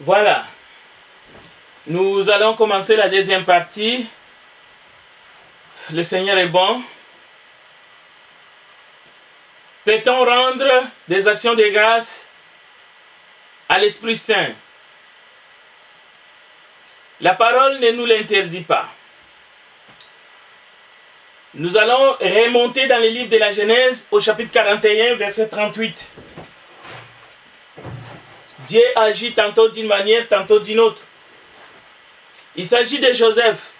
Voilà. Nous allons commencer la deuxième partie. Le Seigneur est bon. Peut-on rendre des actions de grâce à l'Esprit Saint? La parole ne nous l'interdit pas. Nous allons remonter dans le livre de la Genèse au chapitre 41, verset 38. Dieu agit tantôt d'une manière, tantôt d'une autre. Il s'agit de Joseph.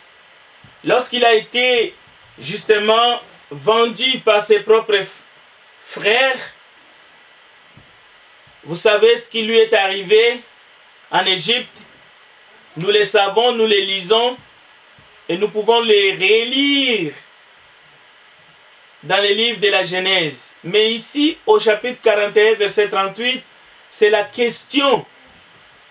Lorsqu'il a été justement vendu par ses propres frères, vous savez ce qui lui est arrivé en Égypte. Nous les savons, nous les lisons et nous pouvons les relire dans les livres de la Genèse. Mais ici, au chapitre 41, verset 38, c'est la question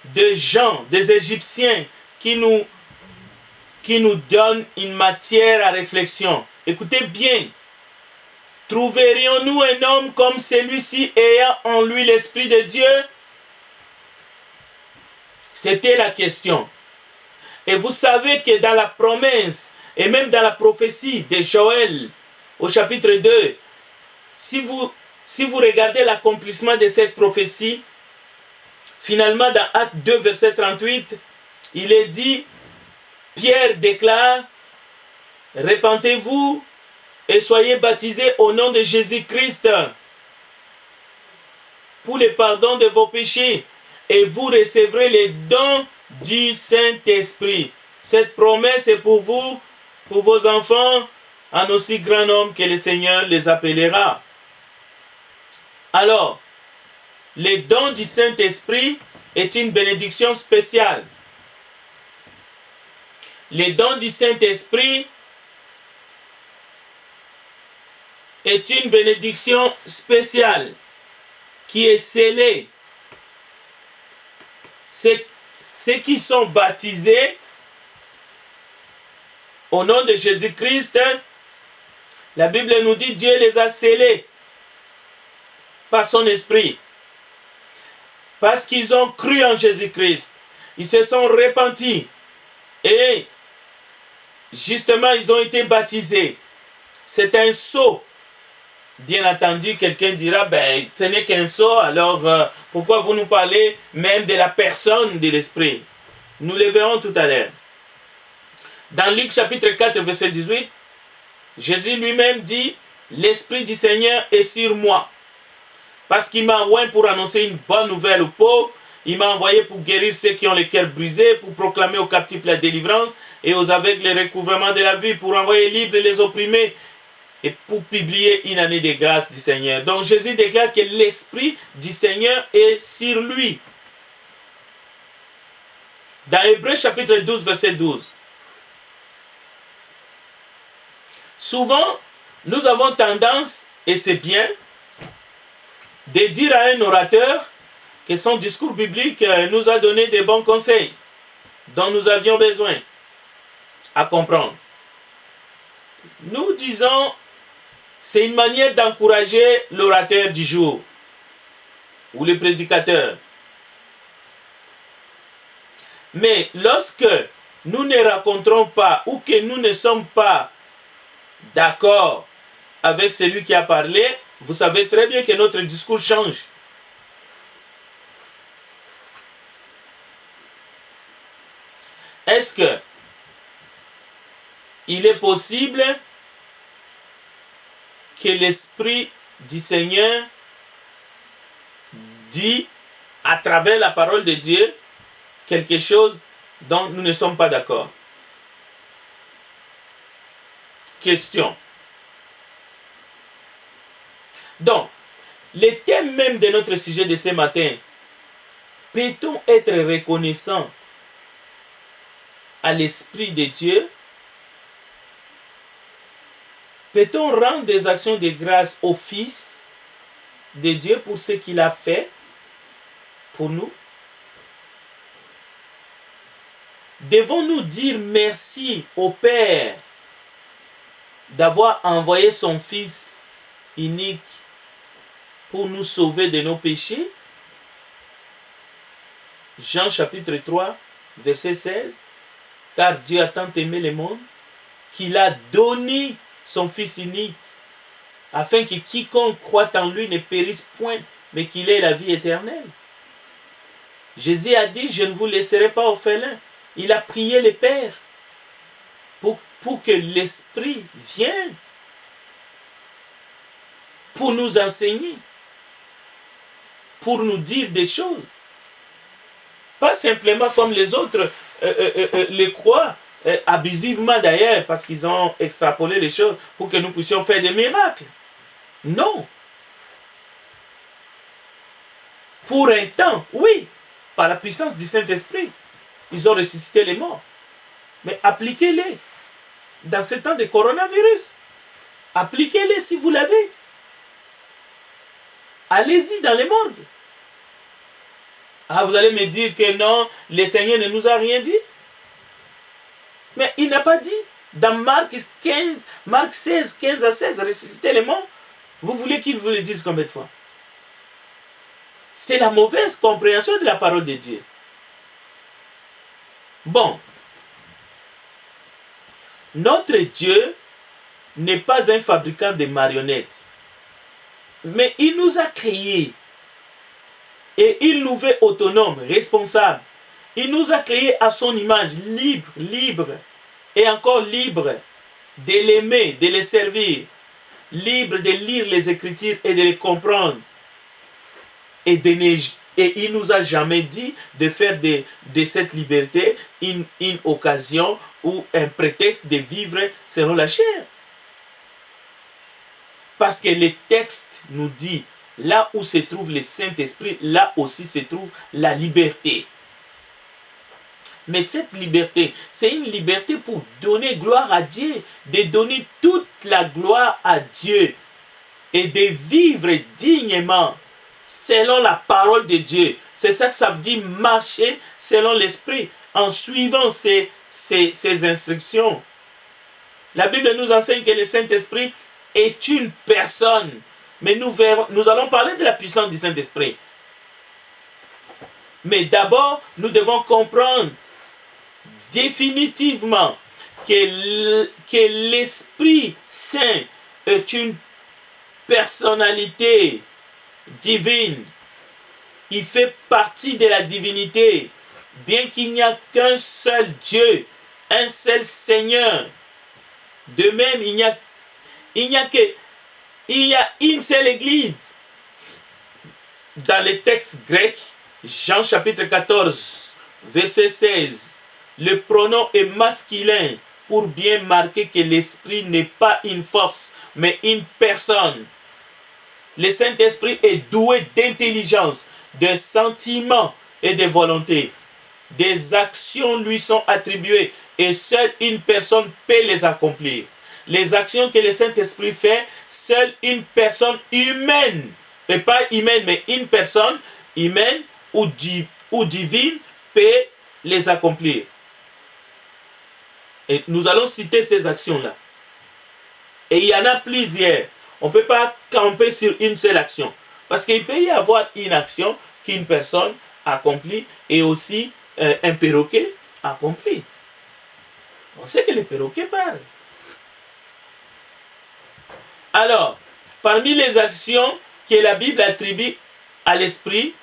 de gens, des Égyptiens, qui nous donne une matière à réflexion. Écoutez bien. Trouverions-nous un homme comme celui-ci ayant en lui l'Esprit de Dieu? C'était la question. Et vous savez que dans la promesse, et même dans la prophétie de Joël, au chapitre 2, si vous regardez l'accomplissement de cette prophétie, finalement dans Acte 2, verset 38, il est dit, Pierre déclare, « Repentez-vous et soyez baptisés au nom de Jésus-Christ pour le pardon de vos péchés, et vous recevrez les dons du Saint-Esprit. » Cette promesse est pour vous, pour vos enfants, en aussi grand nombre que le Seigneur les appellera. Alors, les dons du Saint-Esprit est une bénédiction spéciale. Les dons du Saint-Esprit est une bénédiction spéciale qui est scellée. Ceux qui sont baptisés au nom de Jésus-Christ, la Bible nous dit Dieu les a scellés par son esprit. Parce qu'ils ont cru en Jésus-Christ. Ils se sont repentis. Et justement, ils ont été baptisés. C'est un sceau. Bien entendu, quelqu'un dira, ce n'est qu'un sceau, alors pourquoi vous nous parlez même de la personne de l'Esprit? Nous le verrons tout à l'heure. Dans Luc chapitre 4, verset 18, Jésus lui-même dit, « L'Esprit du Seigneur est sur moi, parce qu'il m'a envoyé pour annoncer une bonne nouvelle aux pauvres, il m'a envoyé pour guérir ceux qui ont le cœur brisé, pour proclamer aux captifs la délivrance, et aux aveugles le recouvrement de la vue, pour envoyer libres les opprimés, et pour publier une année de grâce du Seigneur. » Donc Jésus déclare que l'Esprit du Seigneur est sur lui. Dans Hébreux chapitre 12, verset 12. Souvent, nous avons tendance, et c'est bien, de dire à un orateur que son discours biblique nous a donné des bons conseils dont nous avions besoin à comprendre. Nous disons, c'est une manière d'encourager l'orateur du jour ou le prédicateur. Mais lorsque nous ne rencontrons pas ou que nous ne sommes pas d'accord avec celui qui a parlé, vous savez très bien que notre discours change. Est-ce que il est possible que l'Esprit du Seigneur dit à travers la parole de Dieu quelque chose dont nous ne sommes pas d'accord? Question. Donc, le thème même de notre sujet de ce matin, peut-on être reconnaissant à l'Esprit de Dieu? Peut-on rendre des actions de grâce au Fils de Dieu pour ce qu'il a fait pour nous? Devons-nous dire merci au Père d'avoir envoyé son Fils unique pour nous sauver de nos péchés? Jean chapitre 3, verset 16. Car Dieu a tant aimé le monde qu'il a donné son Fils unique, afin que quiconque croit en lui ne périsse point, mais qu'il ait la vie éternelle. Jésus a dit, je ne vous laisserai pas orphelins. Il a prié le Père pour que l'Esprit vienne, pour nous enseigner, pour nous dire des choses. Pas simplement comme les autres les croient, abusivement d'ailleurs, parce qu'ils ont extrapolé les choses pour que nous puissions faire des miracles. Non. Pour un temps, oui, par la puissance du Saint-Esprit, ils ont ressuscité les morts. Mais appliquez-les dans ce temps de coronavirus. Appliquez-les si vous l'avez. Allez-y dans les morgues. Ah, vous allez me dire que non, le Seigneur ne nous a rien dit. Mais il n'a pas dit. Dans Marc 16, 15 à 16, ressusciter les morts. Vous voulez qu'il vous le dise combien de fois? C'est la mauvaise compréhension de la parole de Dieu. Bon. Notre Dieu n'est pas un fabricant de marionnettes. Mais il nous a créés. Et il nous veut autonomes, responsables. Il nous a créés à son image, libre, et encore libre de l'aimer, de le servir, libre de lire les Écritures et de les comprendre. Et il nous a jamais dit de faire de cette liberté une occasion ou un prétexte de vivre selon la chair. Parce que le texte nous dit, là où se trouve le Saint-Esprit, là aussi se trouve la liberté. Mais cette liberté, c'est une liberté pour donner gloire à Dieu, de donner toute la gloire à Dieu et de vivre dignement selon la parole de Dieu. C'est ça que ça veut dire marcher selon l'Esprit, en suivant ses instructions. La Bible nous enseigne que le Saint-Esprit est une personne. Mais nous allons parler de la puissance du Saint-Esprit. Mais d'abord, nous devons comprendre définitivement que l'Esprit Saint est une personnalité divine. Il fait partie de la divinité. Bien qu'il n'y a qu'un seul Dieu, un seul Seigneur. De même, il y a une seule église. Dans les textes grecs, Jean chapitre 14, verset 16, le pronom est masculin pour bien marquer que l'esprit n'est pas une force, mais une personne. Le Saint-Esprit est doué d'intelligence, de sentiments et de volonté. Des actions lui sont attribuées et seule une personne peut les accomplir. Les actions que le Saint-Esprit fait, seule une personne humaine, et pas humaine, mais une personne humaine ou divine peut les accomplir. Et nous allons citer ces actions-là. Et il y en a plusieurs. On ne peut pas camper sur une seule action. Parce qu'il peut y avoir une action qu'une personne accomplit et aussi un perroquet accomplit. On sait que les perroquets parlent. Alors, parmi les actions que la Bible attribue à l'Esprit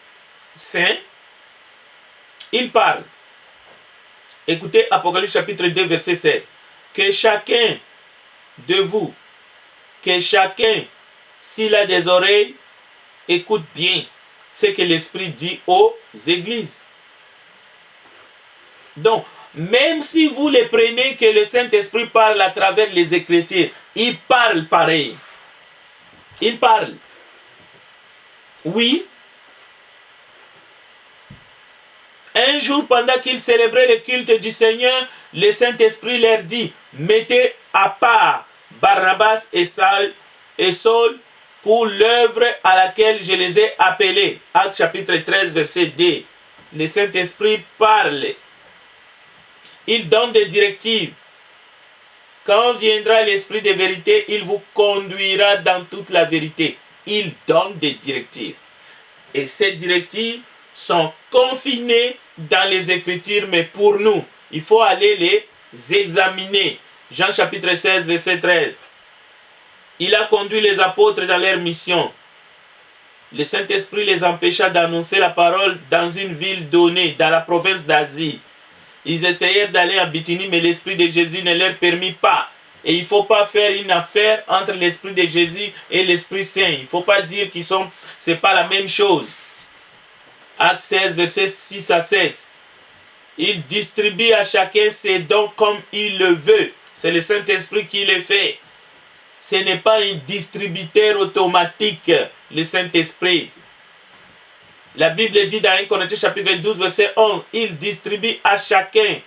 Saint, il parle. Écoutez Apocalypse chapitre 2, verset 7. Que chacun de vous, que chacun, s'il a des oreilles, écoute bien ce que l'Esprit dit aux églises. Donc, même si vous les prenez que le Saint-Esprit parle à travers les Écritures, il parle pareil. Il parle. Oui. Un jour, pendant qu'ils célébraient le culte du Seigneur, le Saint-Esprit leur dit, mettez à part Barnabas et Saul pour l'œuvre à laquelle je les ai appelés. Actes chapitre 13, verset 2. Le Saint-Esprit parle. Il donne des directives. Quand viendra l'Esprit de vérité, il vous conduira dans toute la vérité. Il donne des directives. Et ces directives sont confinés dans les Écritures, mais pour nous, il faut aller les examiner. Jean chapitre 16, verset 13. Il a conduit les apôtres dans leur mission. Le Saint-Esprit les empêcha d'annoncer la parole dans une ville donnée, dans la province d'Asie. Ils essayèrent d'aller en Bithynie, mais l'Esprit de Jésus ne leur permit pas. Et il ne faut pas faire une affaire entre l'Esprit de Jésus et l'Esprit Saint. Il ne faut pas dire qu'ils sont, c'est pas la même chose. Acte 16, versets 6 à 7. Il distribue à chacun ses dons comme il le veut. C'est le Saint-Esprit qui le fait. Ce n'est pas un distributeur automatique, le Saint-Esprit. La Bible dit dans 1 Corinthiens chapitre 12, verset 11, il distribue à chacun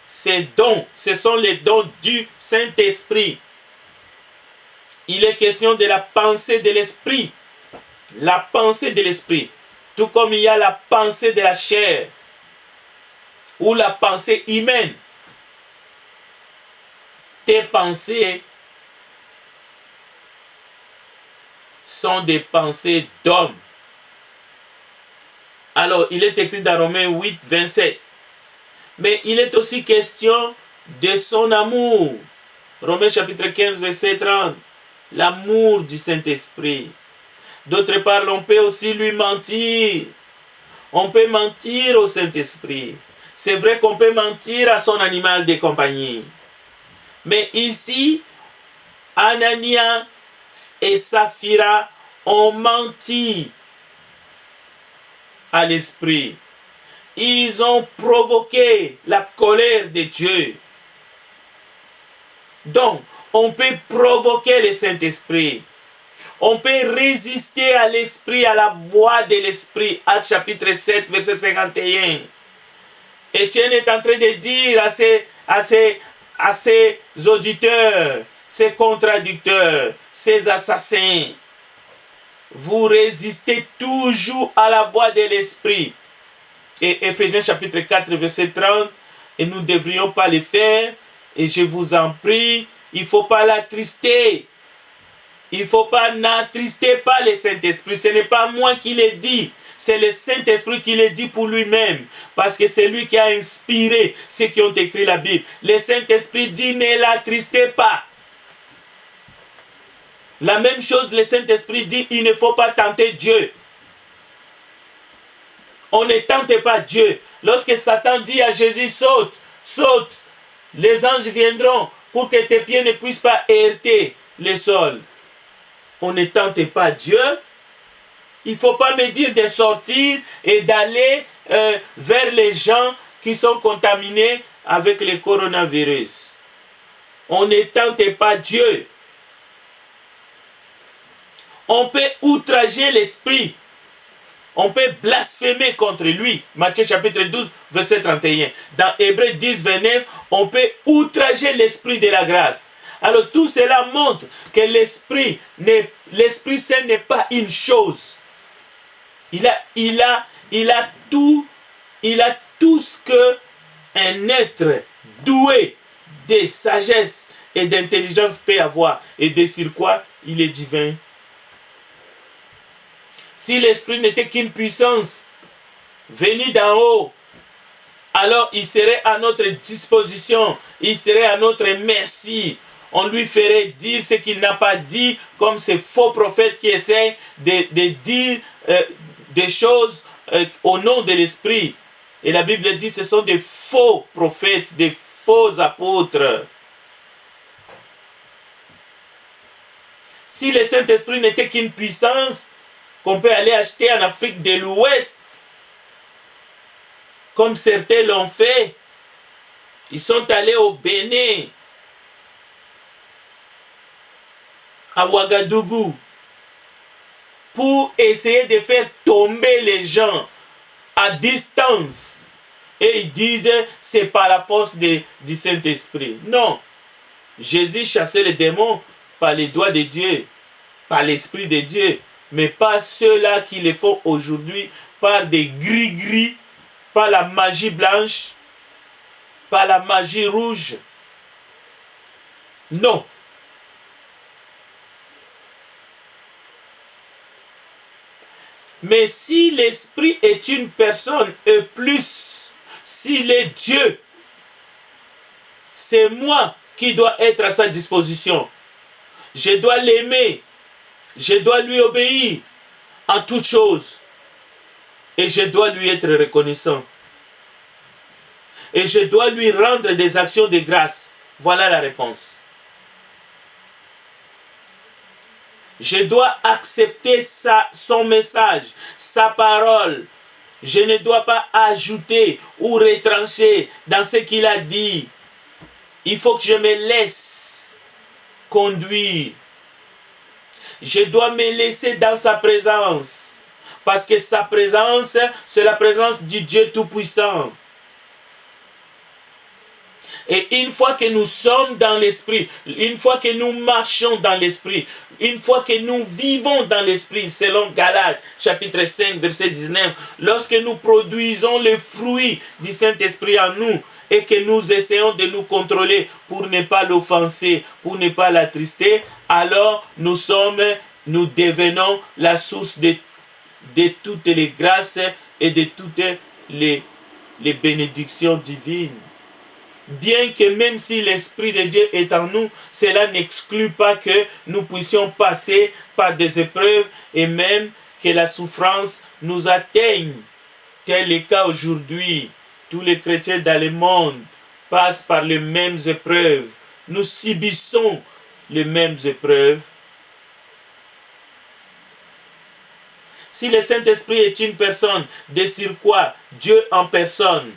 ses dons. Ce sont les dons du Saint-Esprit. Il est question de la pensée de l'Esprit. La pensée de l'Esprit. Tout comme il y a la pensée de la chair ou la pensée humaine. Tes pensées sont des pensées d'homme. Alors, il est écrit dans Romains 8, 27. Mais il est aussi question de son amour. Romains chapitre 15, verset 30. L'amour du Saint-Esprit. D'autre part, on peut aussi lui mentir. On peut mentir au Saint-Esprit. C'est vrai qu'on peut mentir à son animal de compagnie. Mais ici, Anania et Saphira ont menti à l'Esprit. Ils ont provoqué la colère de Dieu. Donc, on peut provoquer le Saint-Esprit. On peut résister à l'Esprit, à la voix de l'Esprit. Acte chapitre 7, verset 51. Étienne est en train de dire à ses auditeurs, ses contradicteurs, ses assassins, vous résistez toujours à la voix de l'Esprit. Et Éphésiens chapitre 4, verset 30, et nous ne devrions pas le faire, et je vous en prie, il ne faut pas l'attrister. Il ne faut pas n'attrister pas le Saint-Esprit. Ce n'est pas moi qui le dis, c'est le Saint-Esprit qui le dit pour lui-même, parce que c'est lui qui a inspiré ceux qui ont écrit la Bible. Le Saint-Esprit dit ne l'attristez pas. La même chose, le Saint-Esprit dit il ne faut pas tenter Dieu. On ne tente pas Dieu. Lorsque Satan dit à Jésus saute, saute, les anges viendront pour que tes pieds ne puissent pas heurter le sol. On ne tente pas Dieu. Il ne faut pas me dire de sortir et d'aller vers les gens qui sont contaminés avec le coronavirus. On ne tente pas Dieu. On peut outrager l'esprit. On peut blasphémer contre lui. Matthieu chapitre 12, verset 31. Dans Hébreux 10, 29, on peut outrager l'esprit de la grâce. Alors tout cela montre que l'Esprit Saint n'est pas une chose. Il a tout ce que un être doué de sagesse et d'intelligence peut avoir. Et de sur quoi il est divin. Si l'Esprit n'était qu'une puissance venue d'en haut, alors il serait à notre disposition, il serait à notre merci. On lui ferait dire ce qu'il n'a pas dit, comme ces faux prophètes qui essaient de dire des choses au nom de l'Esprit. Et la Bible dit que ce sont des faux prophètes, des faux apôtres. Si le Saint-Esprit n'était qu'une puissance qu'on peut aller acheter en Afrique de l'Ouest, comme certains l'ont fait, ils sont allés au Bénin, à Ouagadougou, pour essayer de faire tomber les gens à distance. Et ils disent, c'est par la force du Saint-Esprit. Non. Jésus chassait les démons par les doigts de Dieu, par l'Esprit de Dieu, mais pas ceux-là qui le font aujourd'hui par des gris-gris, par la magie blanche, par la magie rouge. Non. Mais si l'Esprit est une personne et plus, s'il est Dieu, c'est moi qui dois être à sa disposition. Je dois l'aimer. Je dois lui obéir en toutes choses. Et je dois lui être reconnaissant. Et je dois lui rendre des actions de grâce. Voilà la réponse. Je dois accepter son message, sa parole. Je ne dois pas ajouter ou retrancher dans ce qu'il a dit. Il faut que je me laisse conduire. Je dois me laisser dans sa présence. Parce que sa présence, c'est la présence du Dieu Tout-Puissant. Et une fois que nous sommes dans l'esprit, une fois que nous marchons dans l'esprit, une fois que nous vivons dans l'esprit, selon Galates, chapitre 5, verset 19, lorsque nous produisons les fruits du Saint-Esprit en nous et que nous essayons de nous contrôler pour ne pas l'offenser, pour ne pas l'attrister, alors nous devenons la source de toutes les grâces et de toutes les bénédictions divines. Bien que même si l'Esprit de Dieu est en nous, cela n'exclut pas que nous puissions passer par des épreuves et même que la souffrance nous atteigne. Tel est le cas aujourd'hui. Tous les chrétiens dans le monde passent par les mêmes épreuves. Nous subissons les mêmes épreuves. Si le Saint-Esprit est une personne, de surcroît Dieu en personne,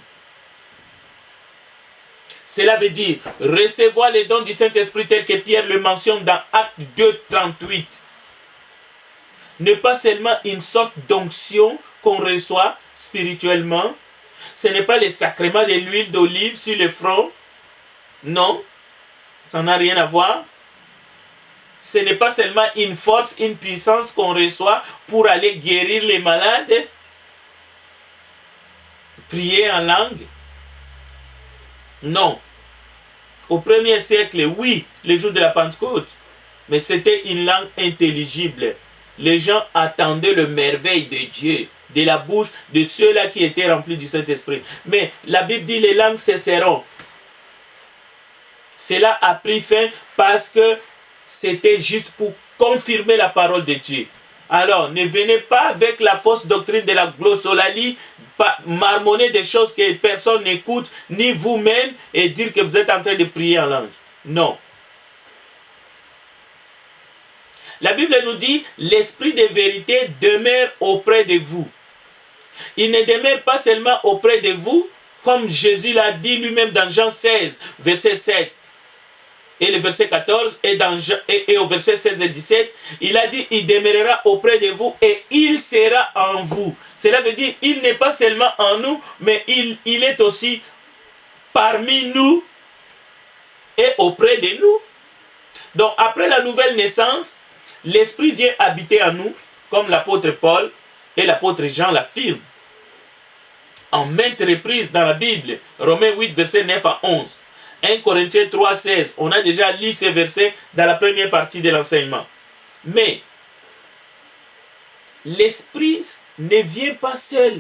cela veut dire recevoir les dons du Saint-Esprit tel que Pierre le mentionne dans Actes 2, 38. N'est pas seulement une sorte d'onction qu'on reçoit spirituellement. Ce n'est pas le sacrement de l'huile d'olive sur le front. Non, ça n'a rien à voir. Ce n'est pas seulement une force, une puissance qu'on reçoit pour aller guérir les malades, prier en langue. Non. Au premier siècle, oui, le jour de la Pentecôte, mais c'était une langue intelligible. Les gens attendaient le merveille de Dieu, de la bouche de ceux-là qui étaient remplis du Saint-Esprit. Mais la Bible dit les langues cesseront. Cela a pris fin parce que c'était juste pour confirmer la parole de Dieu. Alors, ne venez pas avec la fausse doctrine de la glossolalie, marmonner des choses que personne n'écoute, ni vous-même, et dire que vous êtes en train de prier en langue. Non. La Bible nous dit, l'esprit de vérité demeure auprès de vous. Il ne demeure pas seulement auprès de vous, comme Jésus l'a dit lui-même dans Jean 16, verset 7. Et le verset 14, et au verset 16 et 17, il a dit, il demeurera auprès de vous et il sera en vous. Cela veut dire, il n'est pas seulement en nous, mais il est aussi parmi nous et auprès de nous. Donc, après la nouvelle naissance, l'Esprit vient habiter en nous, comme l'apôtre Paul et l'apôtre Jean l'affirment. En maintes reprises dans la Bible, Romains 8, verset 9 à 11. 1 Corinthiens 3, 16. On a déjà lu ces versets dans la première partie de l'enseignement. Mais l'Esprit ne vient pas seul.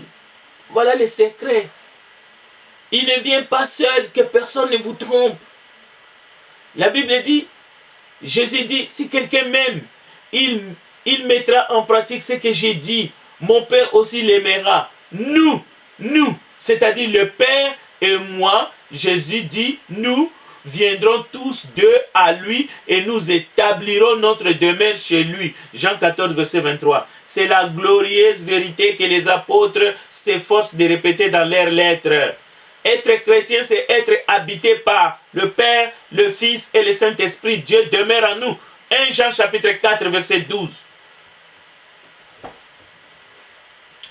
Voilà le secret. Il ne vient pas seul, que personne ne vous trompe. La Bible dit, Jésus dit, si quelqu'un m'aime, il mettra en pratique ce que j'ai dit. Mon Père aussi l'aimera. Nous, c'est-à-dire le Père et moi, Jésus dit, nous viendrons tous deux à lui et nous établirons notre demeure chez lui. Jean 14, verset 23. C'est la glorieuse vérité que les apôtres s'efforcent de répéter dans leurs lettres. Être chrétien, c'est être habité par le Père, le Fils et le Saint-Esprit. Dieu demeure en nous. 1 Jean chapitre 4, verset 12.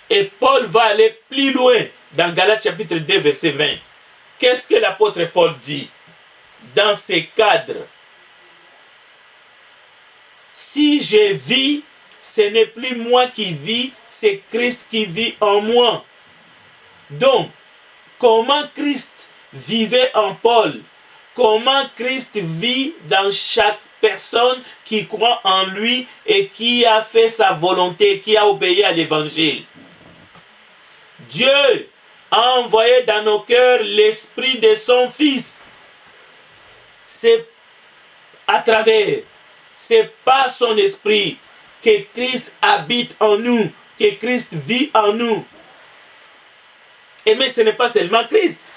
Et Paul va aller plus loin dans Galates chapitre 2, verset 20. Qu'est-ce que l'apôtre Paul dit dans ces cadres? Si je vis, ce n'est plus moi qui vis, c'est Christ qui vit en moi. Donc, comment Christ vivait en Paul? Comment Christ vit dans chaque personne qui croit en lui et qui a fait sa volonté, qui a obéi à l'évangile. Dieu a envoyé dans nos cœurs l'esprit de son Fils. C'est à travers, c'est par son esprit que Christ habite en nous, que Christ vit en nous. Et mais ce n'est pas seulement Christ,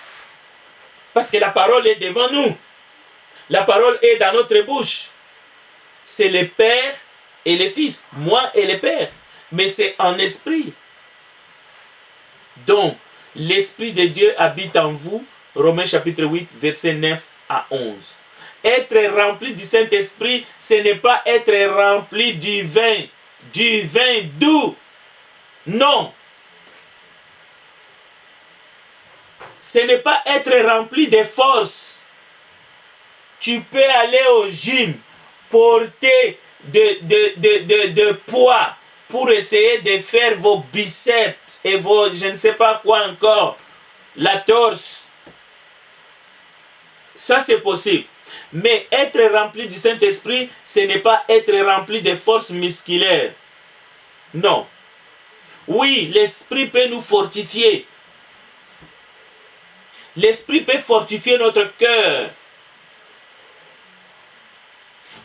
parce que la parole est devant nous. La parole est dans notre bouche. C'est le Père et le Fils, moi et le Père. Mais c'est en esprit. Donc, l'Esprit de Dieu habite en vous. Romains chapitre 8, verset 9 à 11. Être rempli du Saint-Esprit, ce n'est pas être rempli du vin doux. Non. Ce n'est pas être rempli de force. Tu peux aller au gym, porter de poids pour essayer de faire vos biceps et vos je ne sais pas quoi encore, la torse. Ça c'est possible. Mais être rempli du Saint-Esprit, ce n'est pas être rempli de forces musculaires. Non. Oui, l'Esprit peut nous fortifier. L'Esprit peut fortifier notre cœur.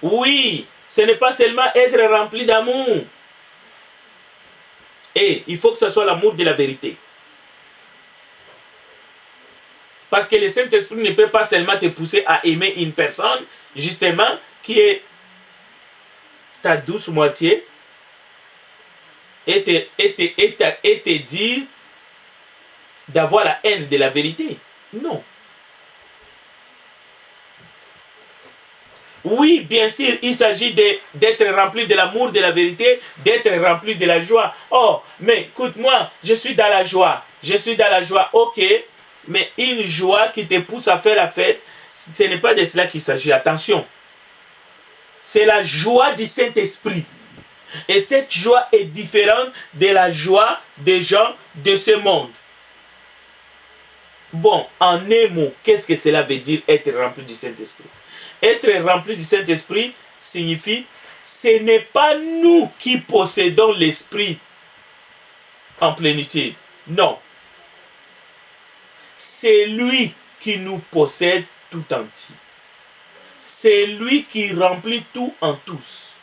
Oui, ce n'est pas seulement être rempli d'amour. Et il faut que ce soit l'amour de la vérité. Parce que le Saint-Esprit ne peut pas seulement te pousser à aimer une personne, justement, qui est ta douce moitié, et te dire d'avoir la haine de la vérité. Non. Oui, bien sûr, il s'agit d'être rempli de l'amour, de la vérité, d'être rempli de la joie. Oh, mais écoute-moi, je suis dans la joie. Je suis dans la joie, ok. Mais une joie qui te pousse à faire la fête, ce n'est pas de cela qu'il s'agit. Attention. C'est la joie du Saint-Esprit. Et cette joie est différente de la joie des gens de ce monde. Bon, en un mot, qu'est-ce que cela veut dire être rempli du Saint-Esprit? Être rempli du Saint-Esprit signifie, ce n'est pas nous qui possédons l'Esprit en plénitude. Non. C'est lui qui nous possède tout entier. C'est lui qui remplit tout en tous.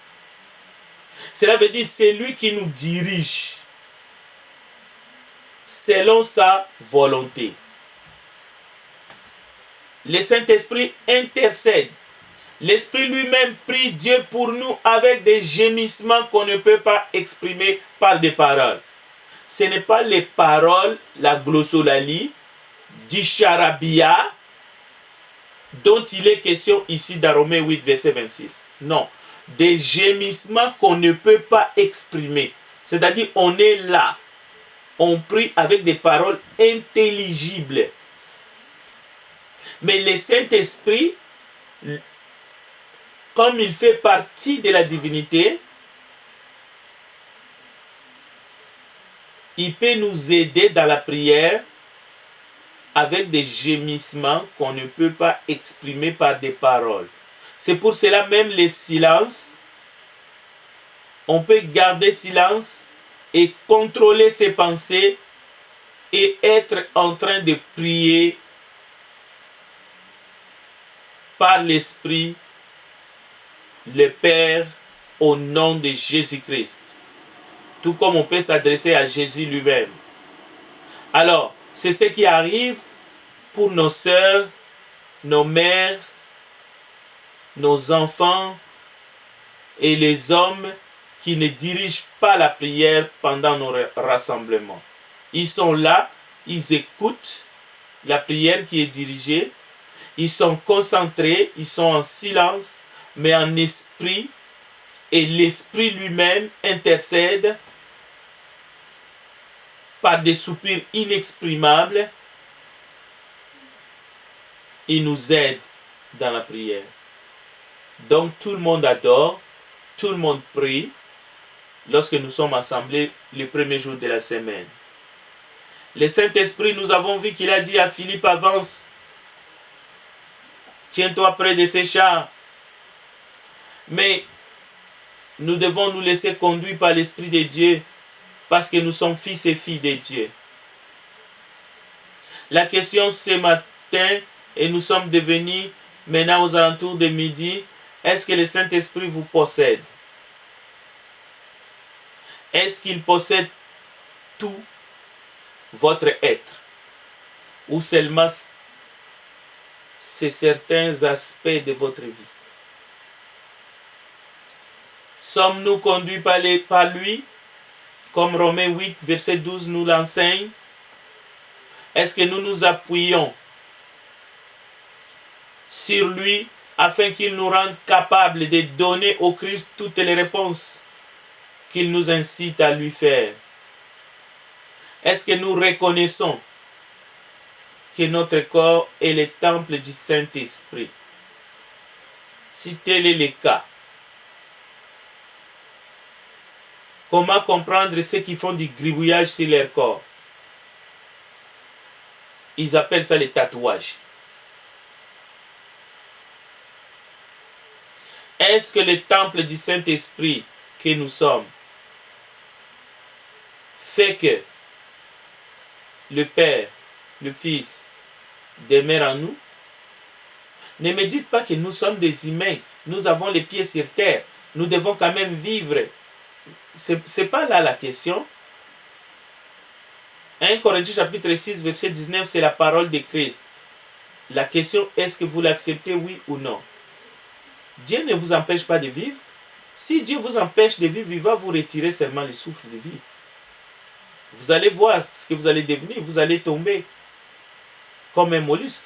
Cela veut dire c'est lui qui nous dirige selon sa volonté. Le Saint-Esprit intercède. L'Esprit lui-même prie Dieu pour nous avec des gémissements qu'on ne peut pas exprimer par des paroles. Ce n'est pas les paroles, la glossolalie, du charabia, dont il est question ici dans Romains 8, verset 26. Non, des gémissements qu'on ne peut pas exprimer. C'est-à-dire, on est là, on prie avec des paroles intelligibles. Mais le Saint-Esprit, comme il fait partie de la divinité, il peut nous aider dans la prière avec des gémissements qu'on ne peut pas exprimer par des paroles. C'est pour cela même les silences, on peut garder silence et contrôler ses pensées et être en train de prier par l'Esprit, le Père, au nom de Jésus-Christ. Tout comme on peut s'adresser à Jésus lui-même. Alors, c'est ce qui arrive pour nos sœurs, nos mères, nos enfants et les hommes qui ne dirigent pas la prière pendant nos rassemblements. Ils sont là, ils écoutent la prière qui est dirigée, ils sont concentrés, ils sont en silence, mais en esprit, et l'Esprit lui-même intercède par des soupirs inexprimables. Il nous aide dans la prière. Donc tout le monde adore, tout le monde prie lorsque nous sommes assemblés le premier jour de la semaine. Le Saint-Esprit, nous avons vu qu'il a dit à Philippe, avance, tiens-toi près de ces chars. Mais nous devons nous laisser conduire par l'Esprit de Dieu parce que nous sommes fils et filles de Dieu. La question ce matin, et nous sommes devenus maintenant aux alentours de midi, est-ce que le Saint-Esprit vous possède? Est-ce qu'il possède tout votre être? Ou seulement c'est certains aspects de votre vie? Sommes-nous conduits par lui, comme Romains 8, verset 12 nous l'enseigne? Est-ce que nous nous appuyons sur lui afin qu'il nous rende capables de donner au Christ toutes les réponses qu'il nous incite à lui faire? Est-ce que nous reconnaissons que notre corps est le temple du Saint-Esprit? Si tel est le cas, comment comprendre ceux qui font du gribouillage sur leur corps? Ils appellent ça les tatouages. Est-ce que le temple du Saint-Esprit que nous sommes fait que le Père, le Fils demeure en nous? Ne me dites pas que nous sommes des humains. Nous avons les pieds sur terre. Nous devons quand même vivre. C'est pas là la question. 1 Corinthiens chapitre 6, verset 19, c'est la parole de Christ. La question, est-ce que vous l'acceptez, oui ou non? Dieu ne vous empêche pas de vivre. Si Dieu vous empêche de vivre, il va vous retirer seulement le souffle de vie. Vous allez voir ce que vous allez devenir. Vous allez tomber comme un mollusque.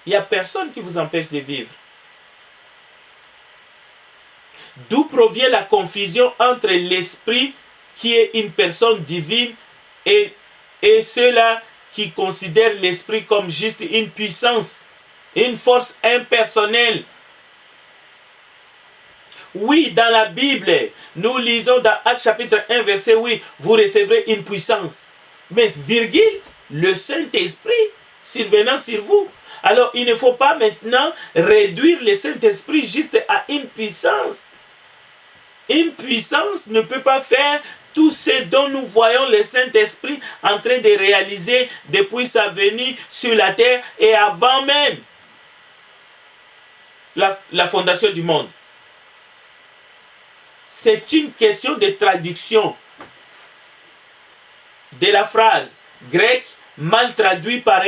Il n'y a personne qui vous empêche de vivre. D'où provient la confusion entre l'esprit qui est une personne divine et ceux-là qui considèrent l'esprit comme juste une puissance, une force impersonnelle. Oui, dans la Bible, nous lisons dans Actes chapitre 1, verset 8, vous recevrez une puissance. Mais, virgule, le Saint-Esprit survenant sur vous. Alors, il ne faut pas maintenant réduire le Saint-Esprit juste à une puissance. Une puissance ne peut pas faire tout ce dont nous voyons le Saint-Esprit en train de réaliser depuis sa venue sur la terre et avant même la fondation du monde. C'est une question de traduction de la phrase grecque mal traduite par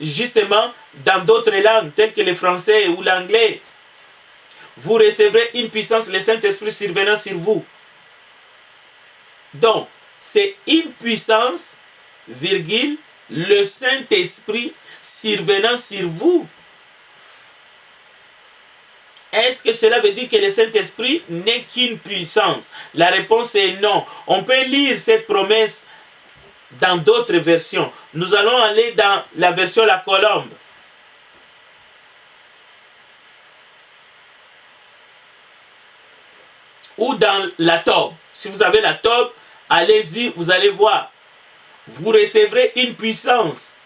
justement dans d'autres langues telles que le français ou l'anglais. Vous recevrez une puissance, le Saint-Esprit survenant sur vous. Donc, c'est une puissance, virgule, le Saint-Esprit survenant sur vous. Est-ce que cela veut dire que le Saint-Esprit n'est qu'une puissance? La réponse est non. On peut lire cette promesse dans d'autres versions. Nous allons aller dans la version La Colombe. Ou dans la Tobe. Si vous avez la Tobe, allez-y, vous allez voir. Vous recevrez une puissance,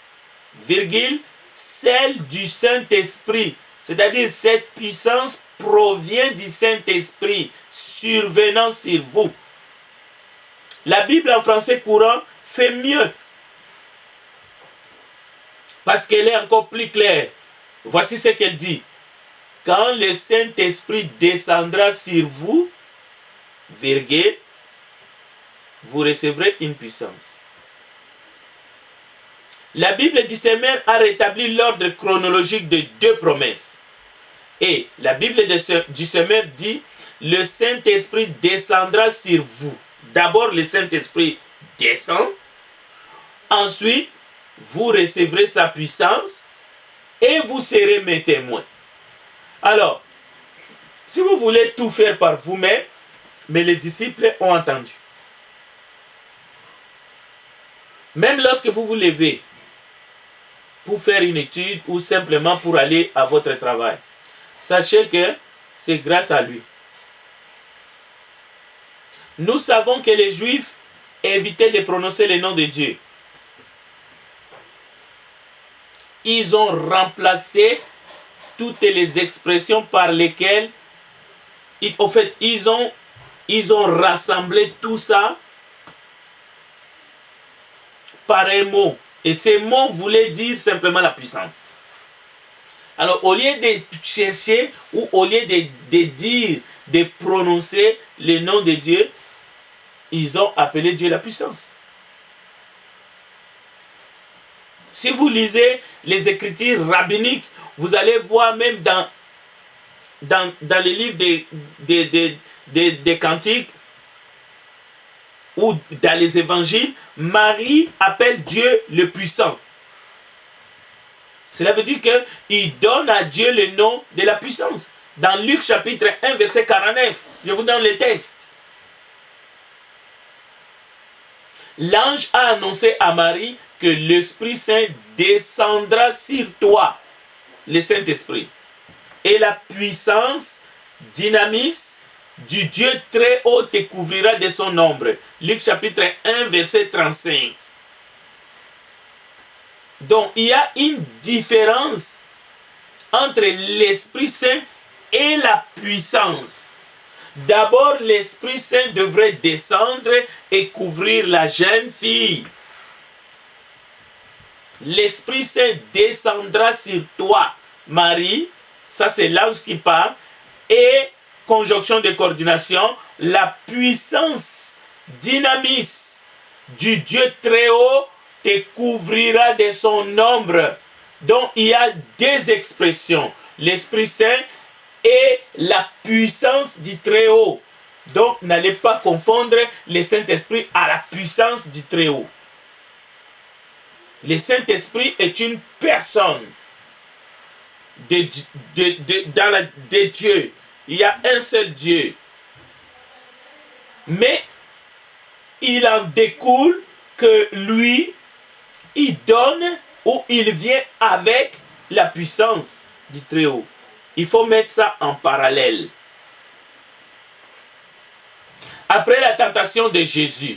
virgule, celle du Saint-Esprit. C'est-à-dire cette puissance provient du Saint-Esprit survenant sur vous. La Bible en français courant fait mieux. Parce qu'elle est encore plus claire. Voici ce qu'elle dit. Quand le Saint-Esprit descendra sur vous, virgule, vous recevrez une puissance. La Bible du Semeur a rétabli l'ordre chronologique de deux promesses. Et la Bible du Semeur dit, le Saint-Esprit descendra sur vous. D'abord, le Saint-Esprit descend. Ensuite, vous recevrez sa puissance et vous serez mes témoins. Alors, si vous voulez tout faire par vous-même, mais les disciples ont entendu. Même lorsque vous vous levez pour faire une étude ou simplement pour aller à votre travail, sachez que c'est grâce à lui. Nous savons que les Juifs évitaient de prononcer le nom de Dieu. Ils ont remplacé toutes les expressions par lesquelles, en fait, ils ont rassemblé tout ça par un mot. Et ces mots voulaient dire simplement la puissance. Alors, au lieu de chercher ou au lieu de dire, de prononcer le nom de Dieu, ils ont appelé Dieu la puissance. Si vous lisez les écritures rabbiniques, vous allez voir même dans les livres des cantiques ou dans les évangiles, Marie appelle Dieu le puissant. Cela veut dire qu'il donne à Dieu le nom de la puissance. Dans Luc chapitre 1, verset 49, je vous donne le texte. L'ange a annoncé à Marie que l'Esprit Saint descendra sur toi, le Saint-Esprit. Et la puissance, dynamis du Dieu très haut te couvrira de son ombre. Luc chapitre 1, verset 35. Donc, il y a une différence entre l'Esprit Saint et la puissance. D'abord, l'Esprit Saint devrait descendre et couvrir la jeune fille. L'Esprit Saint descendra sur toi, Marie. Ça, c'est l'ange qui parle. Et, conjonction de coordination, la puissance dynamis du Dieu très haut te couvrira de son ombre. Donc, il y a deux expressions. L'Esprit Saint et la puissance du Très-Haut. Donc, n'allez pas confondre le Saint-Esprit à la puissance du Très-Haut. Le Saint-Esprit est une personne de Dieu. Il y a un seul Dieu. Mais, il en découle que lui, il donne ou il vient avec la puissance du Très-Haut. Il faut mettre ça en parallèle. Après la tentation de Jésus,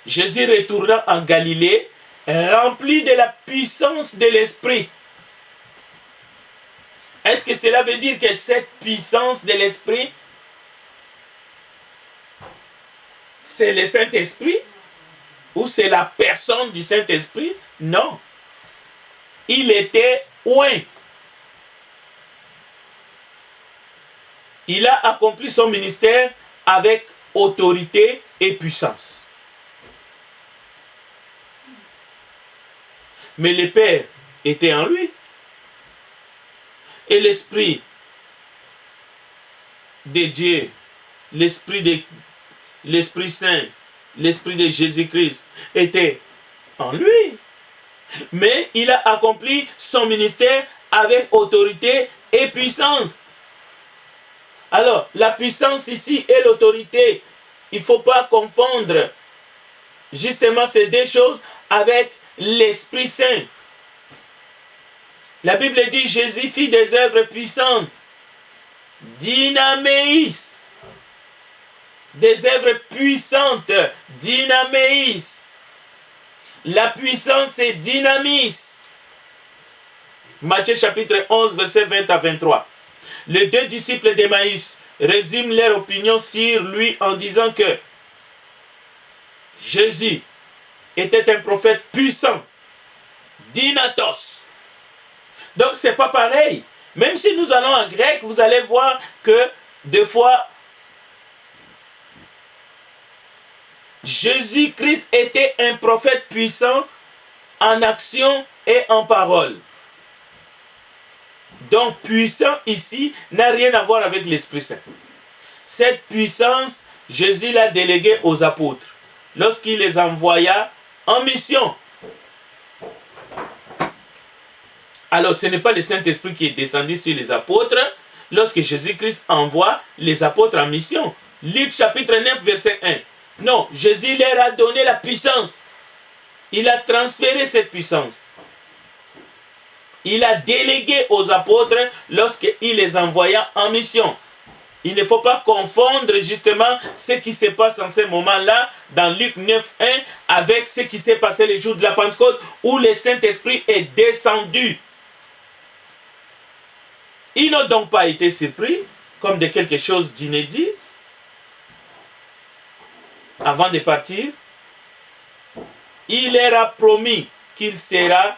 Jésus retourna en Galilée, rempli de la puissance de l'Esprit. Est-ce que cela veut dire que cette puissance de l'Esprit, c'est le Saint-Esprit? Ou c'est la personne du Saint-Esprit? Non. Il était oint. Il a accompli son ministère avec autorité et puissance. Mais le Père était en lui. Et l'Esprit de Dieu, l'Esprit Saint, l'Esprit de Jésus-Christ était en lui. Mais il a accompli son ministère avec autorité et puissance. Alors, la puissance ici et l'autorité, il ne faut pas confondre justement ces deux choses avec l'Esprit Saint. La Bible dit, Jésus fit des œuvres puissantes, dynaméis, des œuvres puissantes, dynaméis. La puissance est dynamis. Matthieu chapitre 11, verset 20 à 23. Les deux disciples d'Emmaüs résument leur opinion sur lui en disant que Jésus était un prophète puissant, dynatos. Donc c'est pas pareil. Même si nous allons en grec, vous allez voir que des fois Jésus-Christ était un prophète puissant en action et en parole. Donc puissant ici n'a rien à voir avec l'Esprit Saint. Cette puissance, Jésus l'a déléguée aux apôtres lorsqu'il les envoya en mission. Alors ce n'est pas le Saint-Esprit qui est descendu sur les apôtres lorsque Jésus-Christ envoie les apôtres en mission. Luc chapitre 9 verset 1. Non, Jésus leur a donné la puissance. Il a transféré cette puissance. Il a délégué aux apôtres lorsqu'il les envoya en mission. Il ne faut pas confondre justement ce qui se passe en ce moment-là dans Luc 9.1 avec ce qui s'est passé le jour de la Pentecôte où le Saint-Esprit est descendu. Ils n'ont donc pas été surpris comme de quelque chose d'inédit. Avant de partir, il leur a promis qu'il sera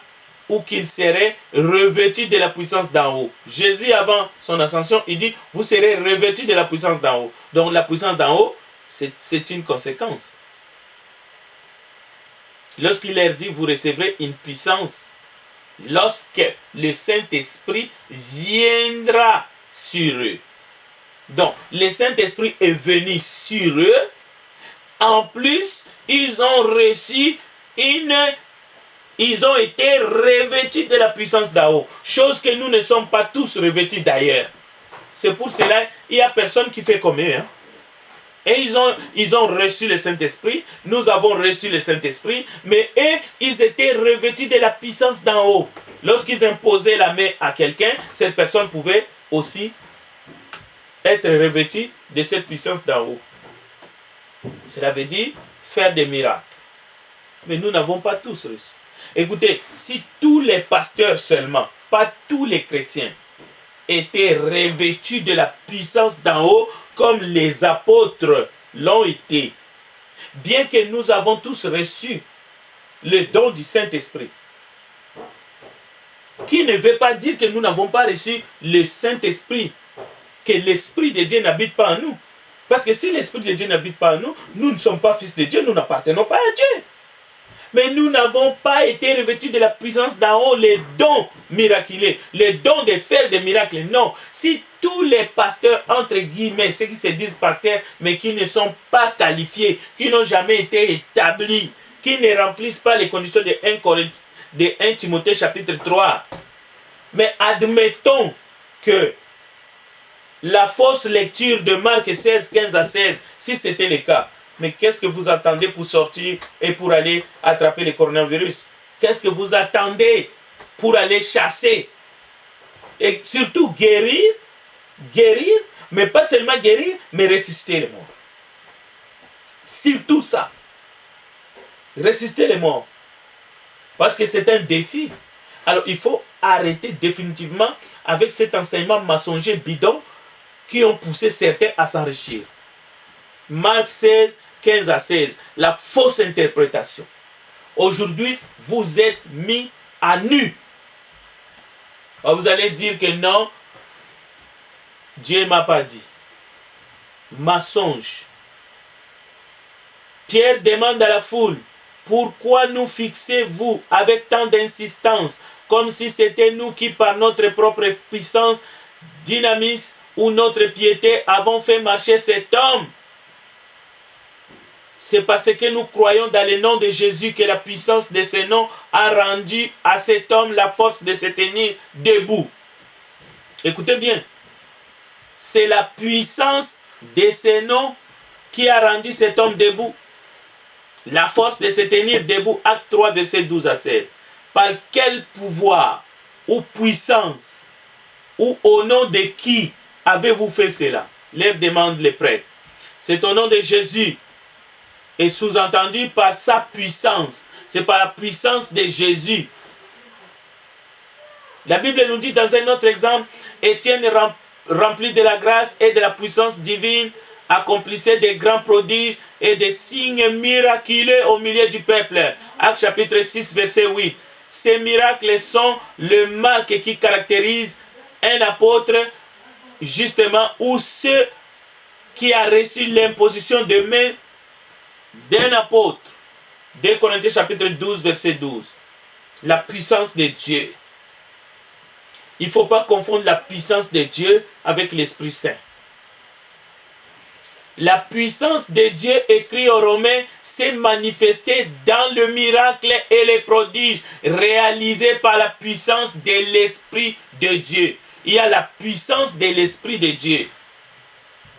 ou qu'il serait revêtu de la puissance d'en haut. Jésus, avant son ascension, il dit, vous serez revêtus de la puissance d'en haut. Donc la puissance d'en haut, c'est une conséquence. Lorsqu'il leur dit, vous recevrez une puissance, lorsque le Saint-Esprit viendra sur eux. Donc, le Saint-Esprit est venu sur eux. En plus, ils ont reçu ils ont été revêtus de la puissance d'en haut. Chose que nous ne sommes pas tous revêtus d'ailleurs. C'est pour cela qu'il n'y a personne qui fait comme eux. Hein. Et ils ont reçu le Saint-Esprit. Nous avons reçu le Saint-Esprit. Mais eux, ils étaient revêtus de la puissance d'en haut. Lorsqu'ils imposaient la main à quelqu'un, cette personne pouvait aussi être revêtue de cette puissance d'en haut. Cela veut dire faire des miracles. Mais nous n'avons pas tous reçu. Écoutez, si tous les pasteurs seulement, pas tous les chrétiens, étaient revêtus de la puissance d'en haut comme les apôtres l'ont été, bien que nous avons tous reçu le don du Saint-Esprit, qui ne veut pas dire que nous n'avons pas reçu le Saint-Esprit, que l'Esprit de Dieu n'habite pas en nous. Parce que si l'Esprit de Dieu n'habite pas en nous, nous ne sommes pas fils de Dieu, nous n'appartenons pas à Dieu. Mais nous n'avons pas été revêtus de la puissance d'en haut, les dons miraculeux, les dons de faire des miracles. Non, si tous les pasteurs, entre guillemets, ceux qui se disent pasteurs, mais qui ne sont pas qualifiés, qui n'ont jamais été établis, qui ne remplissent pas les conditions de 1 Timothée chapitre 3. Mais admettons que la fausse lecture de Marc 16, 15 à 16, si c'était le cas, mais qu'est-ce que vous attendez pour sortir et pour aller attraper le coronavirus? Qu'est-ce que vous attendez pour aller chasser? Et surtout guérir, mais pas seulement guérir, mais ressusciter les morts. Surtout ça. Ressusciter les morts. Parce que c'est un défi. Alors il faut arrêter définitivement avec cet enseignement mensonger bidon qui ont poussé certains à s'enrichir. Marc 16, 15 à 16, la fausse interprétation. Aujourd'hui, vous êtes mis à nu. Alors vous allez dire que non, Dieu ne m'a pas dit. Mensonge. Pierre demande à la foule, pourquoi nous fixez-vous avec tant d'insistance, comme si c'était nous qui, par notre propre puissance, dynamisme ou notre piété, avons fait marcher cet homme? C'est parce que nous croyons dans le nom de Jésus que la puissance de ce nom a rendu à cet homme la force de se tenir debout. Écoutez bien. C'est la puissance de ce nom qui a rendu cet homme debout. La force de se tenir debout. Acte 3, verset 12 à 16. Par quel pouvoir ou puissance ou au nom de qui avez-vous fait cela? Leur demandent les prêtres. C'est au nom de Jésus. Et sous-entendu par sa puissance. C'est par la puissance de Jésus. La Bible nous dit dans un autre exemple, Étienne rempli de la grâce et de la puissance divine, accomplissait des grands prodiges et des signes miraculeux au milieu du peuple. Acte chapitre 6, verset 8. Ces miracles sont le marque qui caractérise un apôtre, justement, ou ceux qui a reçu l'imposition de main d'un apôtre. 2 Corinthiens chapitre 12, verset 12. La puissance de Dieu. Il ne faut pas confondre la puissance de Dieu avec l'Esprit Saint. La puissance de Dieu, écrit aux Romains, s'est manifestée dans le miracle et les prodiges réalisés par la puissance de l'Esprit de Dieu. Il y a la puissance de l'Esprit de Dieu.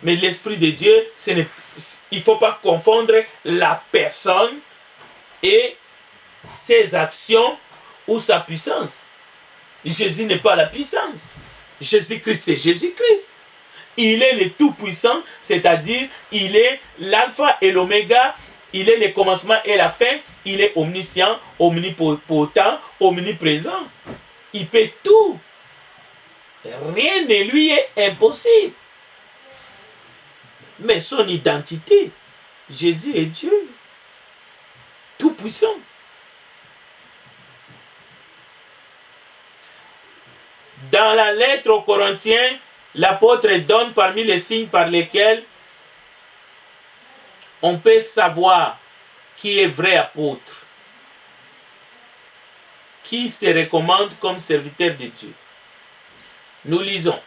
Mais l'Esprit de Dieu, il ne faut pas confondre la personne et ses actions ou sa puissance. Jésus n'est pas la puissance. Jésus-Christ, c'est Jésus-Christ. Il est le Tout-Puissant, c'est-à-dire il est l'alpha et l'oméga, il est le commencement et la fin, il est omniscient, omnipotent, omniprésent. Il peut tout. Rien ne lui est impossible. Mais son identité, Jésus est Dieu, tout-puissant. Dans la lettre aux Corinthiens, l'apôtre donne parmi les signes par lesquels on peut savoir qui est vrai apôtre, qui se recommande comme serviteur de Dieu. Nous lisons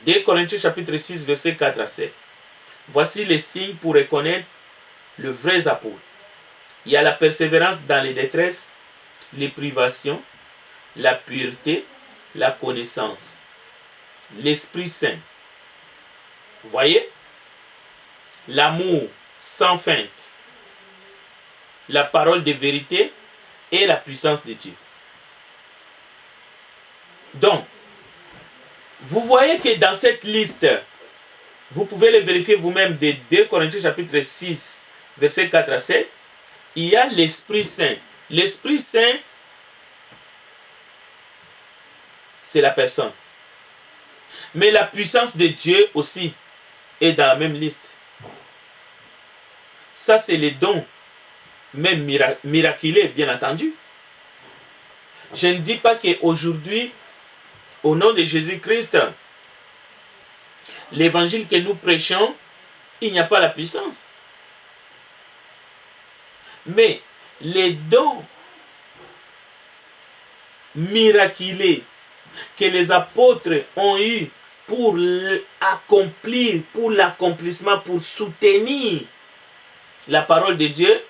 2 Corinthiens chapitre 6, versets 4 à 7. Voici les signes pour reconnaître le vrai apôtre. Il y a la persévérance dans les détresses, les privations, la pureté, la connaissance, l'Esprit Saint. Vous voyez? L'amour sans feinte, la parole de vérité et la puissance de Dieu. Donc, vous voyez que dans cette liste, vous pouvez le vérifier vous-même de 2 Corinthiens chapitre 6, versets 4 à 7, il y a l'Esprit Saint. L'Esprit Saint, c'est la personne. Mais la puissance de Dieu aussi est dans la même liste. Ça, c'est les dons, même miraculeux, bien entendu. Je ne dis pas qu'aujourd'hui, au nom de Jésus-Christ, l'évangile que nous prêchons, il n'y a pas la puissance. Mais les dons miraculeux que les apôtres ont eu pour accomplir, pour l'accomplissement, pour soutenir la parole de Dieu,